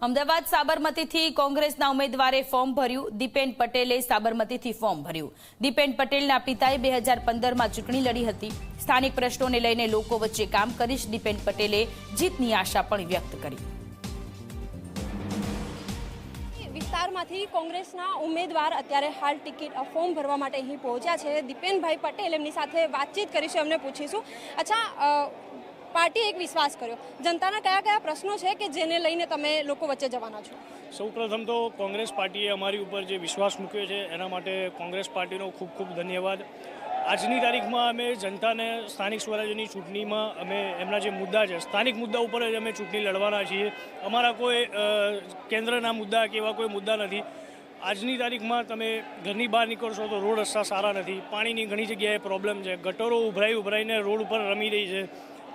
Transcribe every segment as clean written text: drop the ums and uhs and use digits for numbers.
અમદાવાદ સાબરમતીથી કોંગ્રેસના ઉમેદવારે ફોર્મ ભર્યું। દીપેન પટેલે સાબરમતીથી ફોર્મ ભર્યું। દીપેન પટેલના પિતાએ 2015માં ચૂંટણી લડી હતી। સ્થાનિક પ્રશ્નોને લઈને લોકો વચ્ચે કામ કરીશ, દીપેન પટેલે જીતની આશા પણ વ્યક્ત કરી। વિસ્તારમાંથી કોંગ્રેસના ઉમેદવાર અત્યારે હાલ ટિકિટ ફોર્મ ભરવા માટે અહીં પહોંચ્યા છે। દીપેનભાઈ પટેલ એમની સાથે વાતચીત કરીશું, એમને પૂછીશું। અચ્છા, પાર્ટી એક વિશ્વાસ કર્યો, જનતાના કયા કયા પ્રશ્નો છે કે જેને લઈને તમે લોકો વચ્ચે જવાના છો? સૌપ્રથમ તો કોંગ્રેસ પાર્ટીએ અમારી ઉપર જે વિશ્વાસ મૂક્યો છે એના માટે કોંગ્રેસ પાર્ટીનો ખૂબ ખૂબ ધન્યવાદ। આજની તારીખમાં અમે જનતાને સ્થાનિક સ્વરાજ્યની ચૂંટણીમાં અમે એમના જે મુદ્દા છે, સ્થાનિક મુદ્દા ઉપર જ અમે ચૂંટણી લડવાના છીએ। અમારા કોઈ કેન્દ્રના મુદ્દા કે એવા કોઈ મુદ્દા નથી। આજની તારીખમાં તમે ઘરની બહાર નીકળશો તો રોડ રસ્તા સારા નથી, પાણીની ઘણી જગ્યાએ પ્રોબ્લેમ છે, ગટરો ઉભરાઈને રોડ ઉપર રમી રહી છે।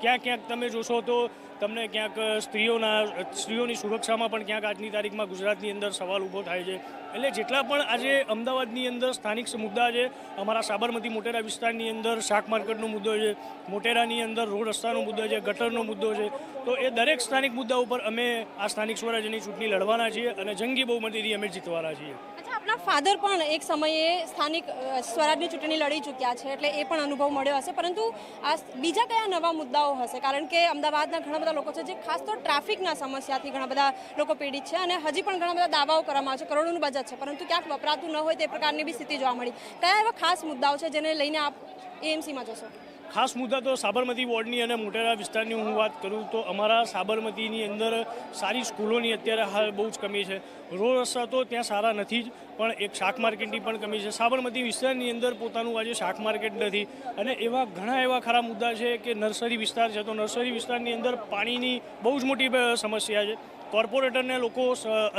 ક્યાંક ક્યાંક તમે જોશો તો તમને ક્યાંક સ્ત્રીઓની સુરક્ષામાં પણ ક્યાંક આજની તારીખમાં ગુજરાતની અંદર સવાલ ઊભો થાય છે। એટલે જેટલા પણ આજે અમદાવાદની અંદર સ્થાનિક મુદ્દા છે, અમારા સાબરમતી મોટેરા વિસ્તારની અંદર શાક માર્કેટનો મુદ્દો છે, મોટેરાની અંદર રોડ રસ્તાનો મુદ્દો છે, ગટરનો મુદ્દો છે, તો એ દરેક સ્થાનિક મુદ્દા ઉપર અમે આ સ્થાનિક સ્વરાજ્યની ચૂંટણી લડવાના છીએ અને જંગી બહુમતીથી અમે જીતવાના છીએ। આપના ફાધર પણ એક સમયે સ્થાનિક સ્વરાજની ચૂંટણી લડી ચૂક્યા છે, એટલે એ પણ અનુભવ મળ્યો હશે, પરંતુ આ બીજા કયા નવા મુદ્દાઓ હશે? કારણ કે અમદાવાદના ઘણા બધા લોકો છે જે ખાસ તો ટ્રાફિકના સમસ્યાથી ઘણા બધા લોકો પીડિત છે અને હજી પણ ઘણા બધા દાવાઓ કરવામાં આવે છે, કરોડોનું બજેટ છે, પરંતુ ક્યાંક વપરાતું ન હોય તે પ્રકારની બી સ્થિતિ જોવા મળી। કયા એવા ખાસ મુદ્દાઓ છે જેને લઈને આપ એએમસીમાં જશો? ખાસ મુદ્દા તો સાબરમતી વોર્ડની અને મોટેરા વિસ્તારની હું વાત કરું તો અમારા સાબરમતીની અંદર સારી સ્કૂલોની અત્યારે હાલ બહુ જ કમી છે। રોડ રસ્તા તો ત્યાં સારા નથી જ, પણ એક શાક માર્કેટની પણ કમી છે। સાબરમતી વિસ્તારની અંદર પોતાનું આજે શાક માર્કેટ નથી અને એવા ઘણા એવા ખરા મુદ્દા છે કે નર્સરી વિસ્તાર છે, તો નર્સરી વિસ્તારની અંદર પાણીની બહુ જ મોટી સમસ્યા છે। કોર્પોરેટરને લોકો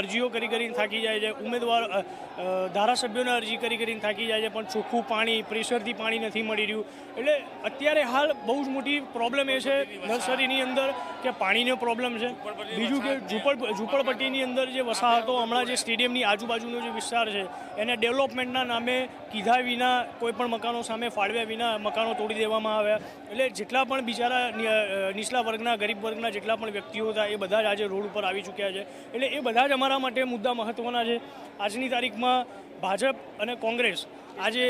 અરજીઓ કરીને થાકી જાય છે, ઉમેદવાર ધારાસભ્યોને અરજી કરીને થાકી જાય છે, પણ ચોખ્ખું પાણી, પ્રેશરથી પાણી નથી મળી રહ્યું। એટલે અત્યારે હાલ બહુ જ મોટી પ્રોબ્લેમ એ છે નર્સરીની અંદર કે પાણીનો પ્રોબ્લેમ છે। બીજું કે ઝૂંપડપટ્ટીની અંદર જે વસાહતો હમણાં જે સ્ટેડિયમની આજુબાજુનો જે વિસ્તાર છે એને ડેવલપમેન્ટના નામે કીધા વિના, કોઈ પણ મકાનો સામે ફાળવ્યા વિના મકાનો તોડી દેવામાં આવ્યા। એટલે જેટલા પણ બિચારા નીચલા વર્ગના, ગરીબ વર્ગના જેટલા પણ વ્યક્તિઓ હતા એ બધા જ આજે રોડ ઉપર આવી ચૂક્યા છે। એટલે એ બધા જ અમારા માટે મુદ્દા મહત્ત્વના છે। આજની તારીખમાં ભાજપ અને કોંગ્રેસ આજે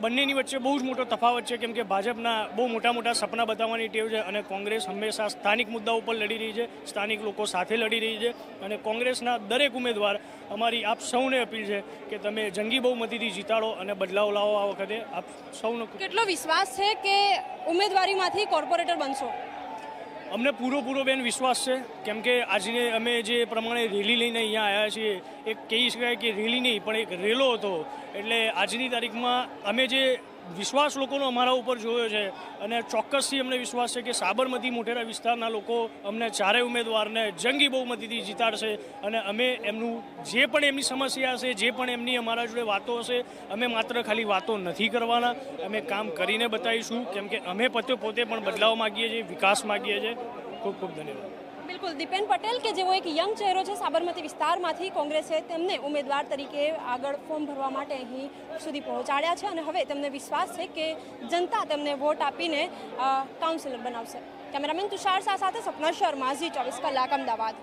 બંનેની વચ્ચે બહુ જ મોટો તફાવત છે, કેમ કે ભાજપના બહુ મોટા સપના બતાવવાની ટેવ છે અને કોંગ્રેસ હંમેશા સ્થાનિક મુદ્દાઓ પર લડી રહી છે, સ્થાનિક લોકો સાથે લડી રહી છે। અને કોંગ્રેસના દરેક ઉમેદવાર અમારી આપ સૌને અપીલ છે કે તમે જંગી બહુમતીથી જીતાડો અને બદલાવ લાવો। આ વખતે આપ સૌનો કેટલો વિશ્વાસ છે કે ઉમેદવારીમાંથી કોર્પોરેટર બનશો? અમને પૂરો બેન વિશ્વાસ છે, કેમ કે આજને અમે જે પ્રમાણે રેલી લઈને અહીંયા આવ્યા છીએ, એક કહી શકાય કે રેલી નહીં પણ એક રેલો હતો। એટલે આજની તારીખમાં અમે જે વિશ્વાસ લોકોનો અમારા ઉપર જોયો છે અને ચોક્કસથી અમને વિશ્વાસ છે કે સાબરમતી મોટેરા વિસ્તારના લોકો અમને ચારેય ઉમેદવારને જંગી બહુમતીથી જીતાડશે અને અમે એમનું જે પણ એમની સમસ્યા હશે, જે પણ એમની અમારા જોડે વાતો હશે, અમે માત્ર ખાલી વાતો નથી કરવાના, અમે કામ કરીને બતાવીશું, કેમ કે અમે પોતે પણ બદલાવ માગીએ છીએ, વિકાસ માગીએ છીએ। ખૂબ ખૂબ ધન્યવાદ। બિલકુલ, દીપેન પટેલ કે જેઓ એક યંગ ચહેરો છે સાબરમતી વિસ્તારમાંથી, કોંગ્રેસે તેમને ઉમેદવાર તરીકે આગળ ફોર્મ ભરવા માટે અહીં સુધી પહોંચાડ્યા છે અને હવે તેમને વિશ્વાસ છે કે જનતા તેમને વોટ આપીને કાઉન્સિલર બનાવશે। કેમેરામેન તુષાર શાહ સાથે સપના શર્મા, ઝી 24 કલાક, અમદાવાદ।